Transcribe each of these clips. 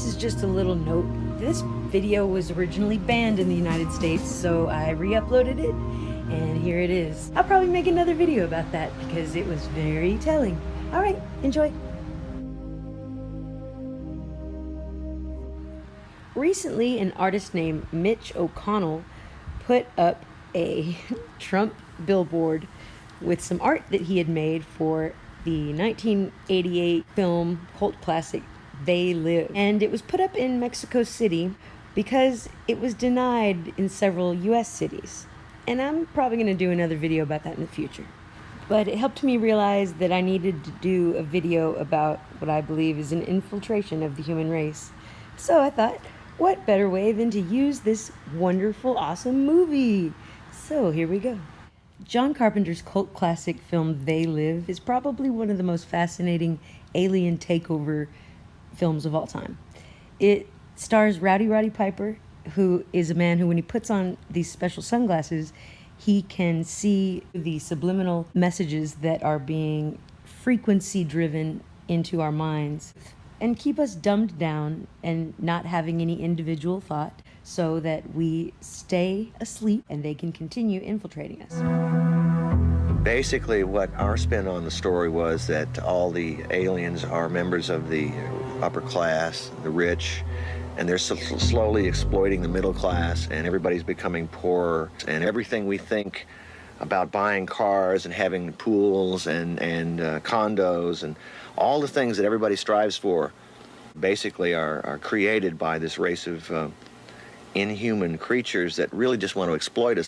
this is just a little note. This video was originally banned in the United States, so I re-uploaded it, and here it is. I'll probably make another video about that because it was very telling. All right, enjoy. Recently, an artist named Mitch O'Connell put up a Trump billboard with some art that he had made for the 1988 film cult classic They Live. And it was put up in Mexico City because it was denied in several US cities. And I'm probably going to do another video about that in the future. But it helped me realize that I needed to do a video about what I believe is an infiltration of the human race. So I thought, what better way than to use this wonderful, awesome movie? So here we go. John Carpenter's cult classic film They Live is probably one of the most fascinating alien takeover films of all time. It stars Rowdy Roddy Piper, who is a man who, when he puts on these special sunglasses, he can see the subliminal messages that are being frequency driven into our minds and keep us dumbed down and not having any individual thought so that we stay asleep and they can continue infiltrating us. Basically, what our spin on the story was that all the aliens are members of the upper class, the rich, and they're slowly exploiting the middle class, and everybody's becoming poorer, and everything we think about buying cars and having pools and condos and all the things that everybody strives for basically are created by this race of inhuman creatures that really just want to exploit us.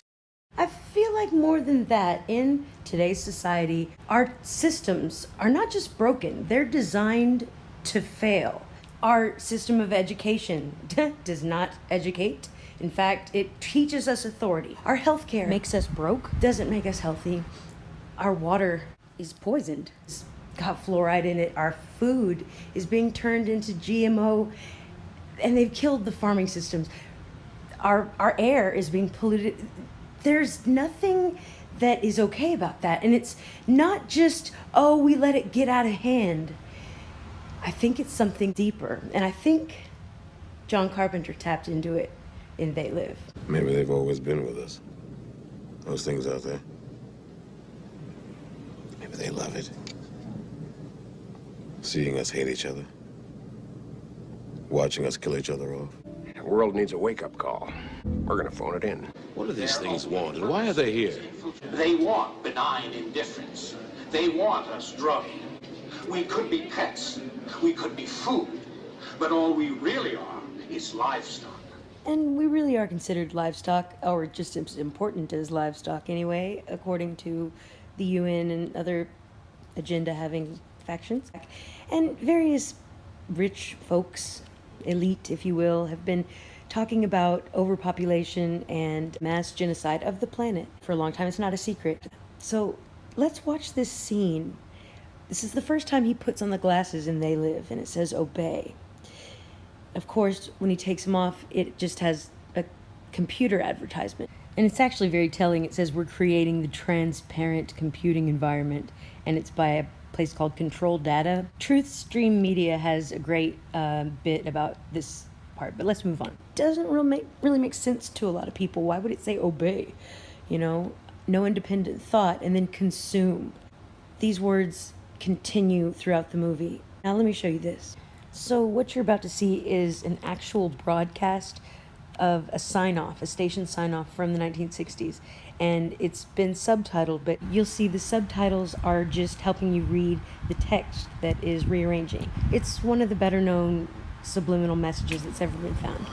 I feel like more than that, in today's society, our systems are not just broken, they're designed to fail. Our system of education does not educate. In fact, it teaches us authority. Our healthcare makes us broke, doesn't make us healthy. Our water is poisoned. It's got fluoride in it. Our food is being turned into GMO, and they've killed the farming systems. Our air is being polluted. There's nothing that is okay about that. And it's not just, oh, we let it get out of hand. I think it's something deeper. And I think John Carpenter tapped into it in They Live. Maybe they've always been with us. Those things out there. Maybe they love it. Seeing us hate each other. Watching us kill each other off. The world needs a wake-up call. We're gonna phone it in. What do these things want, and why are they here? They want benign indifference. They want us drugged. We could be pets. We could be food. But all we really are is livestock. And we really are considered livestock, or just as important as livestock anyway, according to the UN and other agenda-having factions. And various rich folks, elite, if you will, have been talking about overpopulation and mass genocide of the planet for a long time. It's not a secret. So let's watch this scene. This is the first time he puts on the glasses in They Live, and it says obey. Of course, when he takes them off, it just has a computer advertisement. And it's actually very telling. It says we're creating the transparent computing environment, and it's by a place called Control Data. Truth Stream Media has a great bit about this part, but let's move on. Doesn't really make sense to a lot of people. Why would it say obey? You know, no independent thought, and then consume. These words continue throughout the movie. Now let me show you this. So what you're about to see is an actual broadcast of a sign-off, a station sign-off from the 1960s. And it's been subtitled, but you'll see the subtitles are just helping you read the text that is rearranging. It's one of the better-known subliminal messages that's ever been found.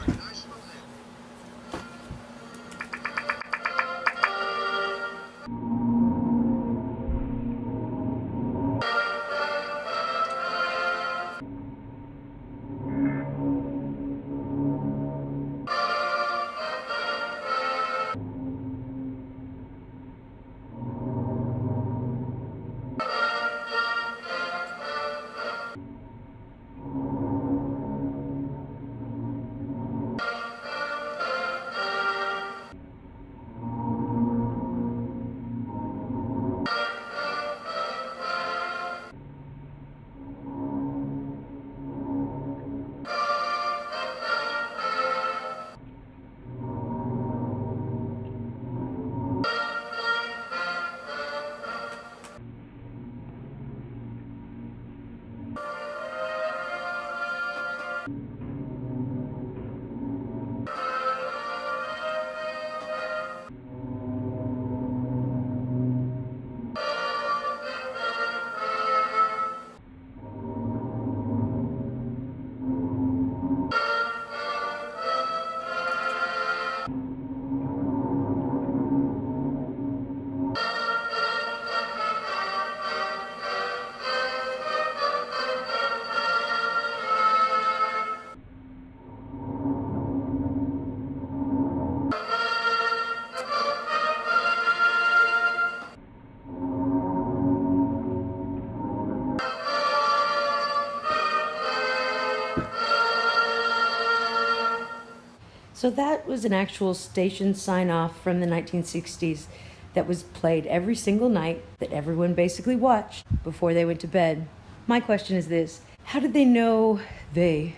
So that was an actual station sign-off from the 1960s that was played every single night that everyone basically watched before they went to bed. My question is this: how did they know the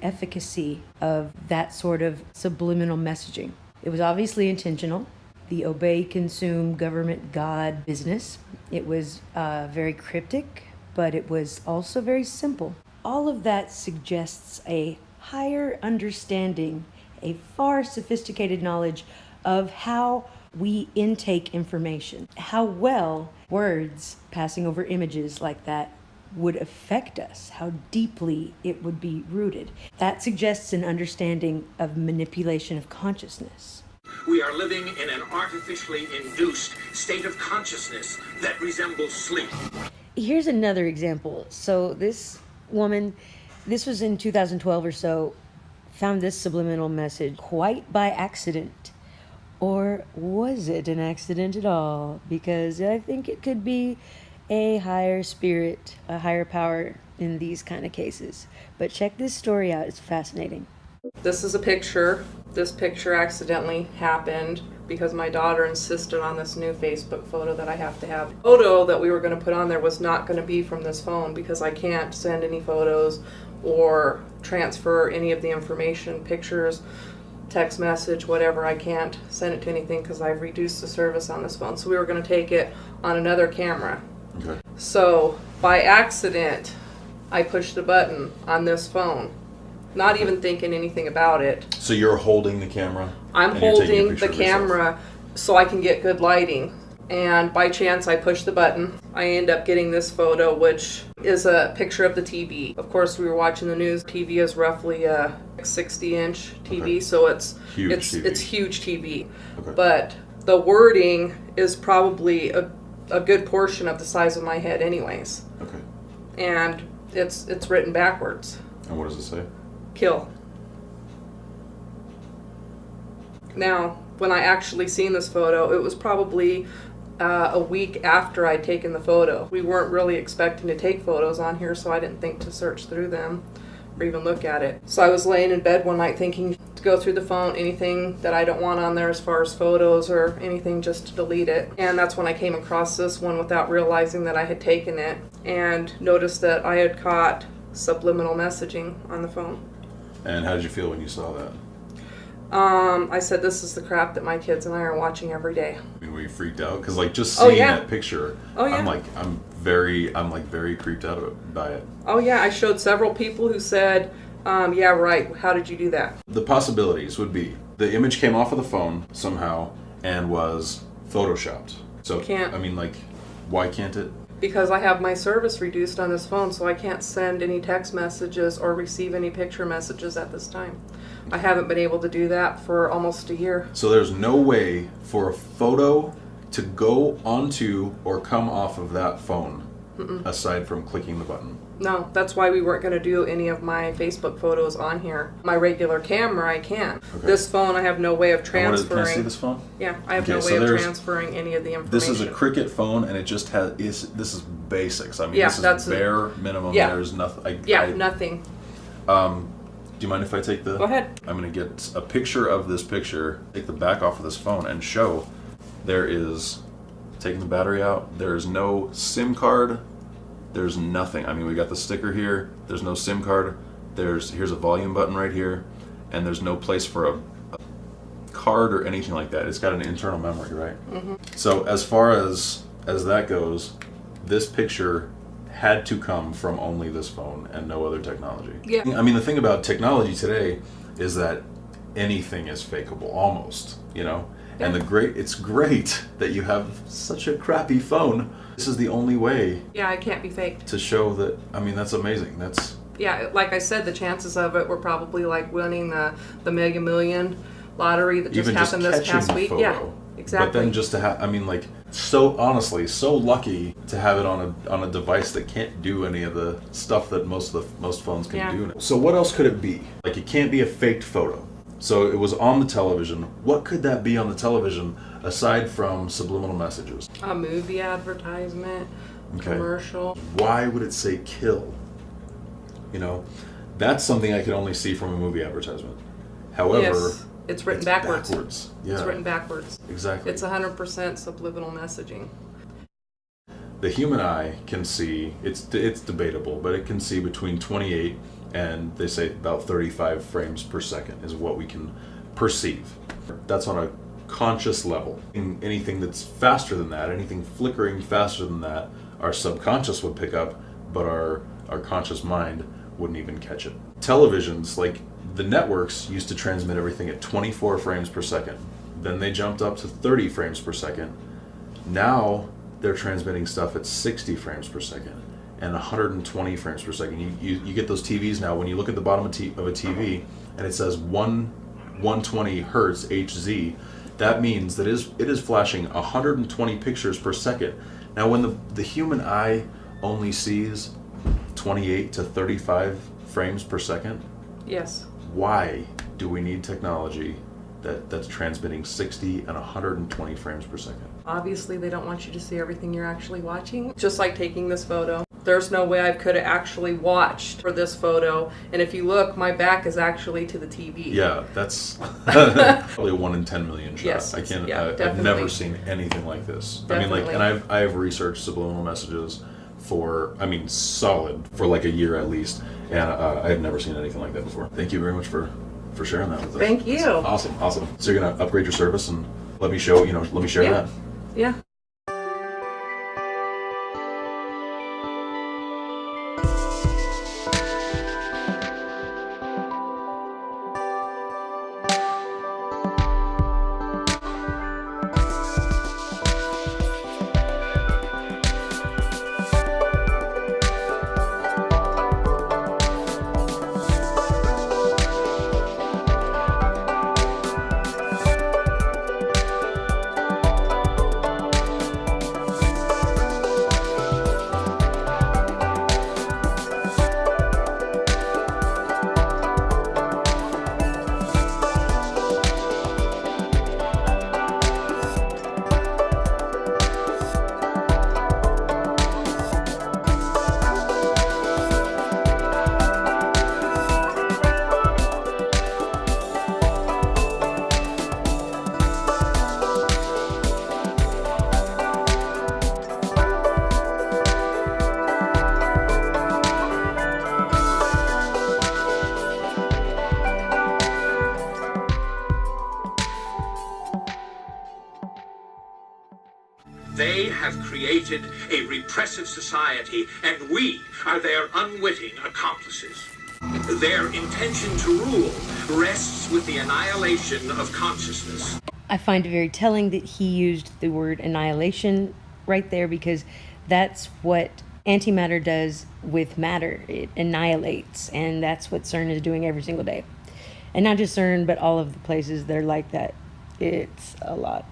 efficacy of that sort of subliminal messaging? It was obviously intentional. The obey, consume, government, God business. It was very cryptic, but it was also very simple. All of that suggests a higher understanding, a far sophisticated knowledge of how we intake information, how well words passing over images like that would affect us, how deeply it would be rooted. That suggests an understanding of manipulation of consciousness. We are living in an artificially induced state of consciousness that resembles sleep. Here's another example. So this woman, this was in 2012 or so, found this subliminal message quite by accident. Or was it an accident at all? Because I think it could be a higher spirit, a higher power in these kind of cases. But check this story out. It's fascinating. This is a picture. This picture accidentally happened because my daughter insisted on this new Facebook photo that I have to have. The photo that we were going to put on there was not going to be from this phone because I can't send any photos or transfer any of the information, pictures, text message, whatever. I can't send it to anything because I've reduced the service on this phone. So we were going to take it on another camera. Okay. So by accident, I pushed the button on this phone, not even thinking anything about it. So you're holding the camera? I'm and you're taking a holding picture the of yourself. camera so I can get good lighting. And by chance, I push the button. I end up getting this photo, which is a picture of the TV. Of course, we were watching the news. TV is roughly a 60-inch TV, Okay. so it's Huge it's TV. it's huge TV. Okay. But the wording is probably a good portion of the size of my head, anyways. Okay. And it's written backwards. And what does it say? Kill. Now, when I actually seen this photo, it was probably a week after I'd taken the photo. We weren't really expecting to take photos on here, so I didn't think to search through them or even look at it. So I was laying in bed one night thinking to go through the phone, anything that I don't want on there as far as photos or anything, just to delete it. And that's when I came across this one without realizing that I had taken it and noticed that I had caught subliminal messaging on the phone. And how did you feel when you saw that? I said, this is the crap that my kids and I are watching every day. I mean, were you freaked out? Because like just Oh, seeing yeah. that picture, Oh, yeah. I'm very creeped out by it. Oh yeah, I showed several people who said, yeah, right, how did you do that? The possibilities would be the image came off of the phone somehow and was photoshopped. So Can't. I mean, like, why can't it? Because I have my service reduced on this phone, so I can't send any text messages or receive any picture messages at this time. I haven't been able to do that for almost a year. So there's no way for a photo to go onto or come off of that phone aside from clicking the button. No, that's why we weren't going to do any of my Facebook photos on here. My regular camera, I can't. Okay. This phone, I have no way of And transferring. can I see this phone? Yeah, I have Okay, no so way of there's- transferring any of the information. This is a Cricket phone, and it just has this is basics. I mean, Yeah, this that's is bare minimum. yeah. There's nothing. nothing. Do you mind if I take the? Go ahead. I'm gonna get a picture of this picture. Take the back off of this phone and show. There is taking the battery out. There is no SIM card. There's nothing. I mean, we got the sticker here. There's no SIM card. Here's a volume button right here, and there's no place for a card or anything like that. It's got an internal memory, right? Mm-hmm. So as far as that goes, this picture had to come from only this phone and no other technology. Yeah. I mean, the thing about technology today is that anything is fakeable, almost, you know? And it's great that you have such a crappy phone. This is the only way Yeah, I can't be faked. to show that. I mean, that's amazing. That's Yeah, like I said, the chances of it were probably like winning the Mega Million lottery that just even just happened this catching past the week. photo. Yeah, exactly. But then just to have, I mean, like, so honestly, so lucky to have it on a device that can't do any of the stuff that most phones can Yeah. do. So what else could it be? Like, it can't be a faked photo. So it was on the television. What could that be on the television aside from subliminal messages? A movie advertisement, Okay. commercial. Why would it say kill? You know, that's something I could only see from a movie advertisement. However, Yes, it's written backwards. Yeah, It's written backwards. exactly. It's 100% subliminal messaging. The human eye can see, it's debatable, but it can see between 28 and they say about 35 frames per second is what we can perceive. That's on a conscious level. Anything that's faster than that, anything flickering faster than that, our subconscious would pick up, but our conscious mind wouldn't even catch it. Televisions, like the networks, used to transmit everything at 24 frames per second. Then they jumped up to 30 frames per second. Now they're transmitting stuff at 60 frames per second and 120 frames per second. You get those TVs now, when you look at the bottom of a TV and it says 120 hertz HZ, that means that it is flashing 120 pictures per second. Now when the human eye only sees 28 to 35 frames per second, Yes. why do we need technology that's transmitting 60 and 120 frames per second? Obviously, they don't want you to see everything you're actually watching. Just like taking this photo. There's no way I could have actually watched for this photo. And if you look, my back is actually to the TV. Yeah, that's probably a 1 in 10 million shot. Yes, I can't. yeah, I've definitely. never seen anything like this. I mean, Definitely. and I have researched subliminal messages for, solid for like a year at least, and I have never seen anything like that before. Thank you very much for sharing that with us. Thank you. Awesome. So you're gonna upgrade your service and let me share Yeah. that. Yeah. They have created a repressive society, and we are their unwitting accomplices. Their intention to rule rests with the annihilation of consciousness. I find it very telling that he used the word annihilation right there, because that's what antimatter does with matter. It annihilates, and that's what CERN is doing every single day. And not just CERN, but all of the places that are like that. It's a lot.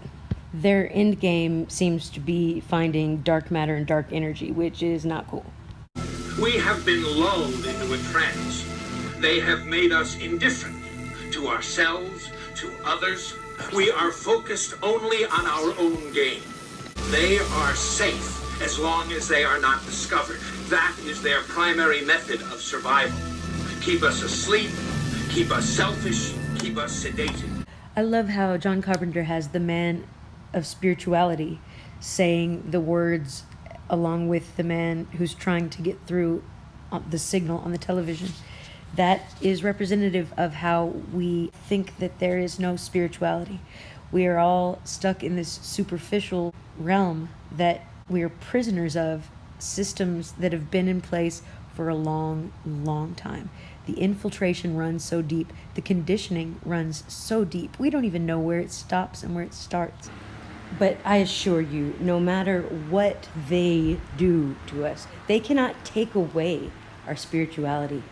Their end game seems to be finding dark matter and dark energy, which is not cool. We have been lulled into a trance. They have made us indifferent to ourselves, to others. We are focused only on our own gain. They are safe as long as they are not discovered. That is their primary method of survival. Keep us asleep, keep us selfish, keep us sedated. I love how John Carpenter has the man of spirituality saying the words along with the man who's trying to get through the signal on the television. That is representative of how we think that there is no spirituality. We are all stuck in this superficial realm that we are prisoners of, systems that have been in place for a long, long time. The infiltration runs so deep, the conditioning runs so deep, we don't even know where it stops and where it starts. But I assure you, no matter what they do to us, they cannot take away our spirituality.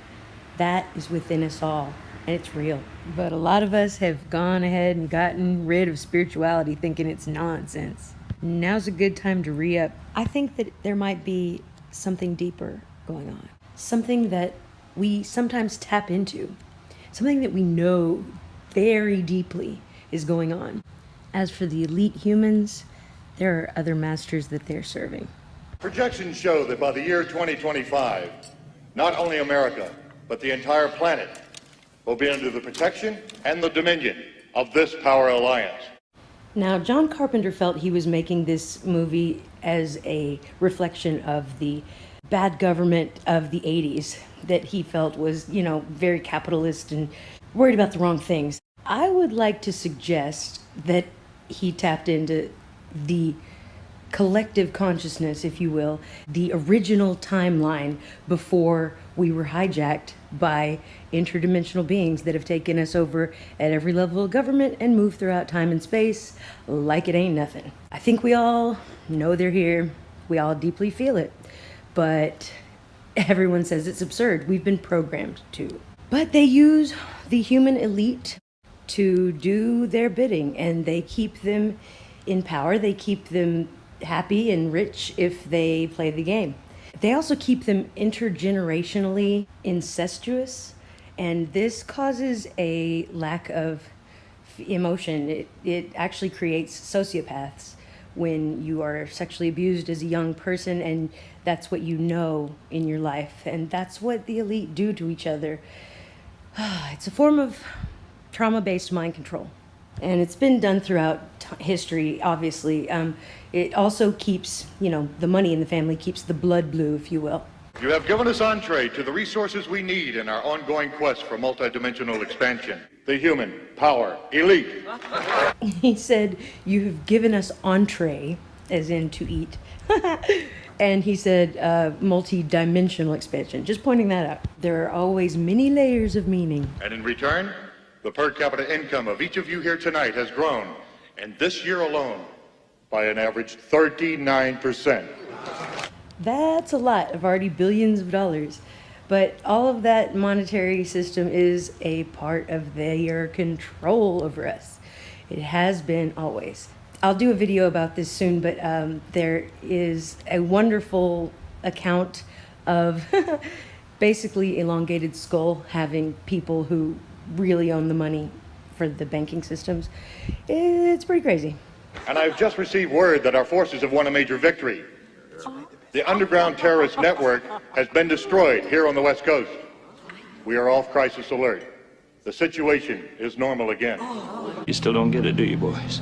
That is within us all, and it's real. But a lot of us have gone ahead and gotten rid of spirituality thinking it's nonsense. Now's a good time to re-up. I think that there might be something deeper going on. Something that we sometimes tap into. Something that we know very deeply is going on. As for the elite humans, there are other masters that they're serving. Projections show that by the year 2025, not only America, but the entire planet will be under the protection and the dominion of this power alliance. Now, John Carpenter felt he was making this movie as a reflection of the bad government of the 80s that he felt was, very capitalist and worried about the wrong things. I would like to suggest that he tapped into the collective consciousness, if you will, the original timeline before we were hijacked by interdimensional beings that have taken us over at every level of government and moved throughout time and space like it ain't nothing. I think we all know they're here. We all deeply feel it. But everyone says it's absurd. We've been programmed to. But they use the human elite to do their bidding, and they keep them in power. They keep them happy and rich if they play the game. They also keep them intergenerationally incestuous, and this causes a lack of emotion. It actually creates sociopaths when you are sexually abused as a young person and that's what you know in your life, and that's what the elite do to each other. It's a form of trauma-based mind control, and it's been done throughout history, obviously. It also keeps, the money in the family keeps the blood blue, if you will. You have given us entree to the resources we need in our ongoing quest for multidimensional expansion. The human power elite. He said, you have given us entree, as in to eat. And he said, multi-dimensional expansion. Just pointing that out. There are always many layers of meaning. And in return, the per capita income of each of you here tonight has grown, and this year alone, by an average 39%. That's a lot of already billions of dollars. But all of that monetary system is a part of their control over us. It has been always. I'll do a video about this soon, but there is a wonderful account of basically elongated skull having people who really own the money for the banking systems. It's pretty crazy. And I've just received word that our forces have won a major victory. The underground terrorist network has been destroyed here on the West Coast. We are off crisis alert. The situation is normal again. You still don't get it, do you, boys?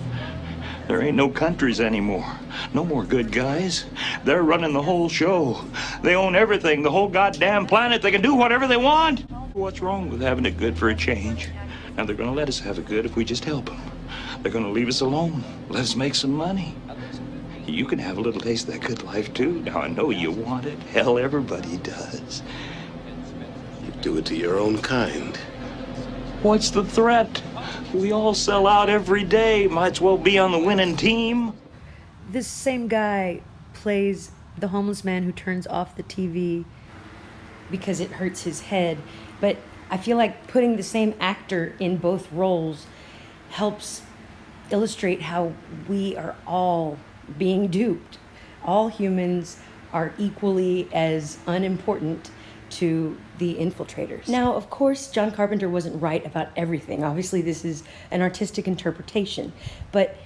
There ain't no countries anymore. No more good guys. They're running the whole show. They own everything, the whole goddamn planet. They can do whatever they want. What's wrong with having it good for a change? Now, they're gonna let us have it good if we just help them. They're gonna leave us alone. Let us make some money. You can have a little taste of that good life, too. Now, I know you want it. Hell, everybody does. You do it to your own kind. What's the threat? We all sell out every day. Might as well be on the winning team. This same guy plays the homeless man who turns off the TV because it hurts his head. But I feel like putting the same actor in both roles helps illustrate how we are all being duped. All humans are equally as unimportant to the infiltrators. Now, of course, John Carpenter wasn't right about everything. Obviously, this is an artistic interpretation, but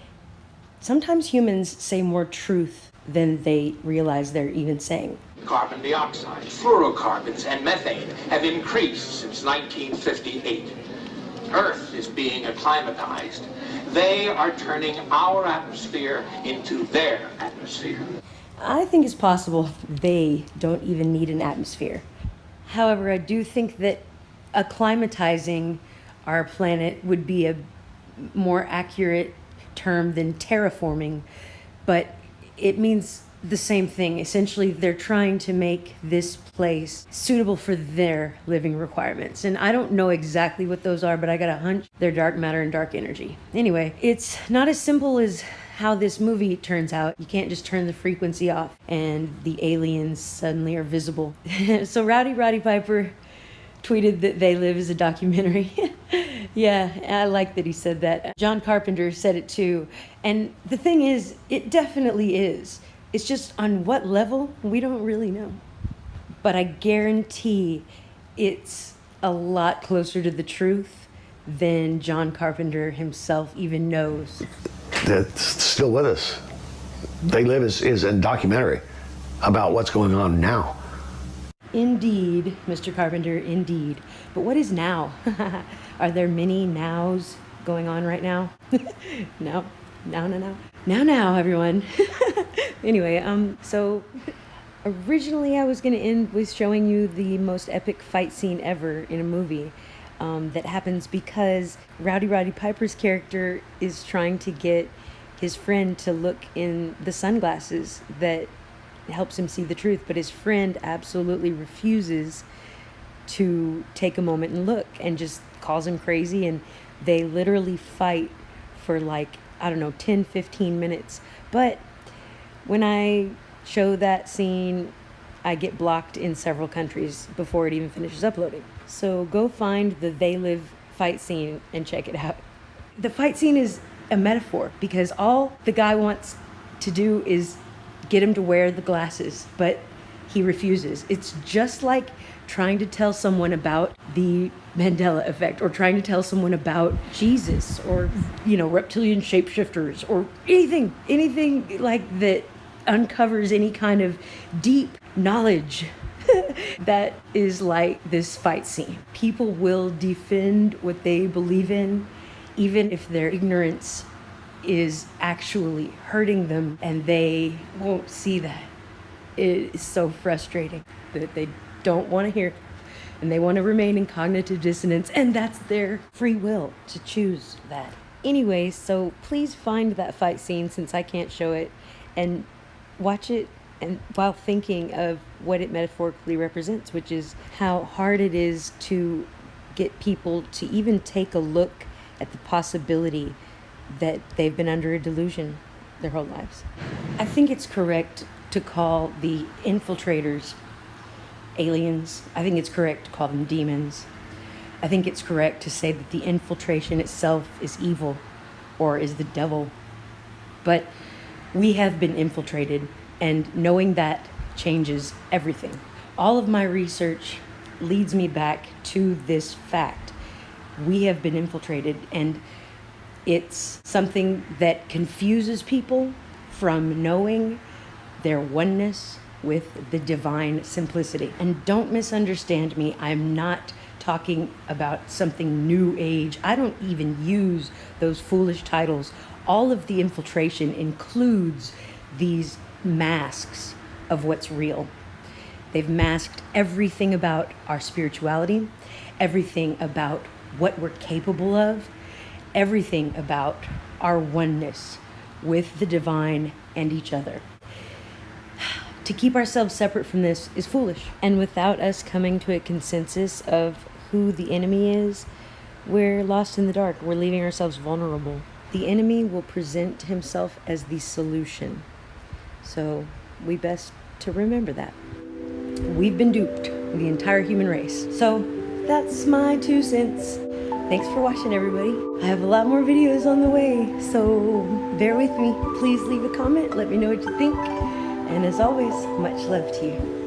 sometimes humans say more truth than they realize they're even saying. Carbon dioxide, fluorocarbons, and methane have increased since 1958. Earth is being acclimatized. They are turning our atmosphere into their atmosphere. I think it's possible they don't even need an atmosphere. However, I do think that acclimatizing our planet would be a more accurate term than terraforming, but it means the same thing. Essentially, they're trying to make this place suitable for their living requirements. And I don't know exactly what those are, but I got a hunch they're dark matter and dark energy. Anyway, it's not as simple as how this movie turns out. You can't just turn the frequency off and the aliens suddenly are visible. So Roddy Piper tweeted that They Live is a documentary. Yeah, I like that he said that. John Carpenter said it too. And the thing is, it definitely is. It's just on what level, we don't really know. But I guarantee it's a lot closer to the truth than John Carpenter himself even knows. That's still with us. They Live is a documentary about what's going on now. Indeed, Mr. Carpenter, indeed. But what is now? Are there many nows going on right now? No. Now, everyone. Anyway, so originally I was going to end with showing you the most epic fight scene ever in a movie. That happens because Roddy Piper's character is trying to get his friend to look in the sunglasses that helps him see the truth, but his friend absolutely refuses to take a moment and look and just calls him crazy, and they literally fight for like, I don't know, 10-15 minutes. But when I show that scene, I get blocked in several countries before it even finishes uploading. So go find the They Live fight scene and check it out. The fight scene is a metaphor because all the guy wants to do is get him to wear the glasses, but he refuses. It's just like trying to tell someone about the Mandela effect, or trying to tell someone about Jesus, or, you know, reptilian shapeshifters, or anything like that uncovers any kind of deep knowledge. That is like this fight scene. People will defend what they believe in, even if their ignorance is actually hurting them, and they won't see that. It is so frustrating that they don't want to hear it, and they want to remain in cognitive dissonance, and that's their free will to choose that. Anyway, so please find that fight scene, since I can't show it, and watch it, and while thinking of what it metaphorically represents, which is how hard it is to get people to even take a look at the possibility that they've been under a delusion their whole lives. I think it's correct to call the infiltrators aliens. I think it's correct to call them demons. I think it's correct to say that the infiltration itself is evil or is the devil. But we have been infiltrated, and knowing that changes everything. All of my research leads me back to this fact. We have been infiltrated, and it's something that confuses people from knowing their oneness with the divine simplicity. And don't misunderstand me, I'm not talking about something new age. I don't even use those foolish titles. All of the infiltration includes these masks of what's real. They've masked everything about our spirituality, everything about what we're capable of, everything about our oneness with the divine and each other. To keep ourselves separate from this is foolish. And without us coming to a consensus of who the enemy is, we're lost in the dark. We're leaving ourselves vulnerable. The enemy will present himself as the solution. So we best to remember that. We've been duped, the entire human race. So that's my 2 cents. Thanks for watching, everybody. I have a lot more videos on the way, so bear with me. Please leave a comment, let me know what you think. And as always, much love to you.